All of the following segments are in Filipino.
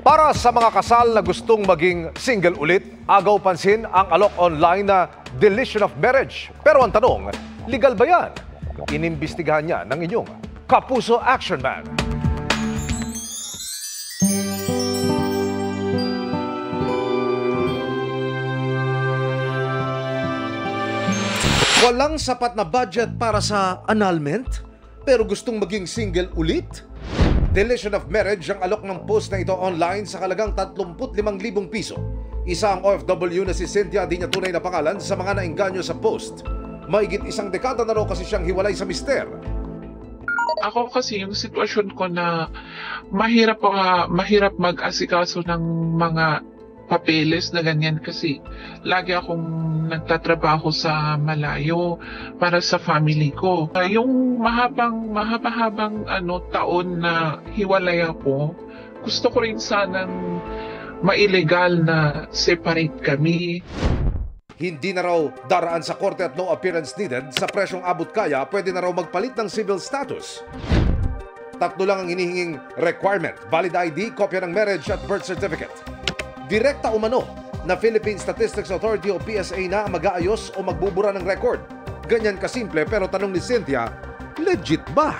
Para sa mga kasal na gustong maging single ulit, agaw pansin ang alok online na deletion of marriage. Pero ang tanong, legal ba yan? Inimbestigahan niya ng inyong Kapuso Action Man. Walang sapat na budget para sa annulment, pero gustong maging single ulit? Deletion of marriage ang alok ng post na ito online sa halagang 35,000 piso. Isa ang OFW na si Cynthia, di niya tunay na pangalan, sa mga nainganyo sa post. Mahigit isang dekada na raw kasi siyang hiwalay sa mister. Ako kasi yung sitwasyon ko na mahirap mag-asikaso ng mga papeles na ganyan kasi lagi akong nagtatrabaho sa malayo para sa family ko. Yung mahaba-habang taon na hiwalay ako, gusto ko rin sanang mailegal na separate kami. Hindi na raw daraan sa korte at no appearance needed. Sa presyong abot kaya, pwede na raw magpalit ng civil status. 3 lang ang hinihinging requirement: valid ID, kopya ng marriage at birth certificate. Direkta umano na Philippine Statistics Authority o PSA na mag-aayos o magbubura ng record. Ganyan kasimple, pero tanong ni Cynthia, legit ba?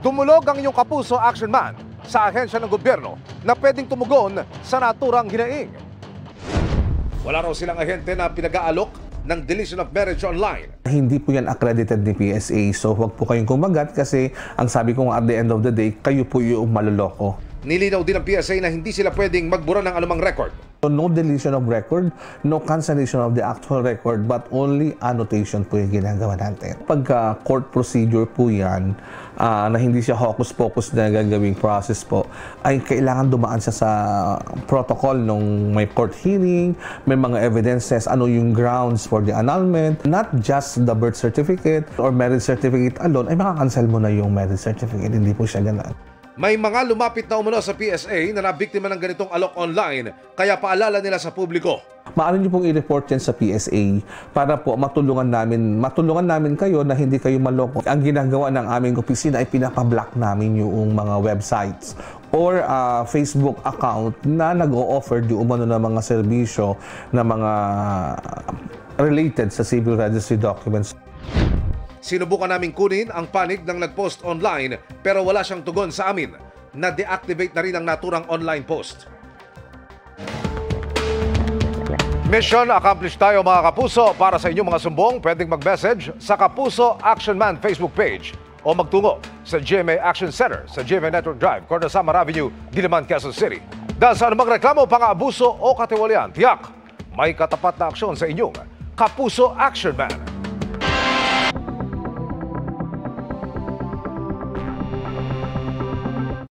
Dumulog ang inyong Kapuso Action Man sa ahensya ng gobyerno na pwedeng tumugon sa naturang hinaing. Wala raw silang ahente na pinag-aalok ng deletion of marriage online. Hindi po yan accredited ni PSA, so huwag po kayong kumagat kasi ang sabi ko at the end of the day, kayo po yung maloloko. Nilinaw din ng PSA na hindi sila pwedeng magbura ng anumang record. So no deletion of record, no cancellation of the actual record, but only annotation po yung ginagawa natin. Pagka court procedure po yan, na hindi siya hocus-pocus na gagawing process po, ay kailangan dumaan siya sa protocol nung may court hearing, may mga evidences, ano yung grounds for the annulment, not just the birth certificate or marriage certificate alone, ay makakancel mo na yung marriage certificate, hindi po siya ganun. May mga lumapit na umano sa PSA na nabiktima ng ganitong alok online, kaya paalala nila sa publiko. Maaari niyo pong i-report yan sa PSA para po matulungan namin kayo na hindi kayo maloko. Ang ginagawa ng aming opisina ay pinapablock namin yung mga websites or Facebook account na nag-o-offer di umano ng mga serbisyo na mga related sa civil registry documents. Sinubukan naming kunin ang panig ng nag-post online pero wala siyang tugon sa amin. Na-deactivate na rin ang naturang online post. Mission accomplished tayo mga kapuso. Para sa inyong mga sumbong, pwedeng mag-message sa Kapuso Action Man Facebook page o magtungo sa GMA Action Center sa GMA Network Drive, Corner Samar Avenue, Diliman, Quezon City. Dahil sa anumang reklamo, pang-aabuso o katiwalian, tiyak may katapat na aksyon sa inyong Kapuso Action Man.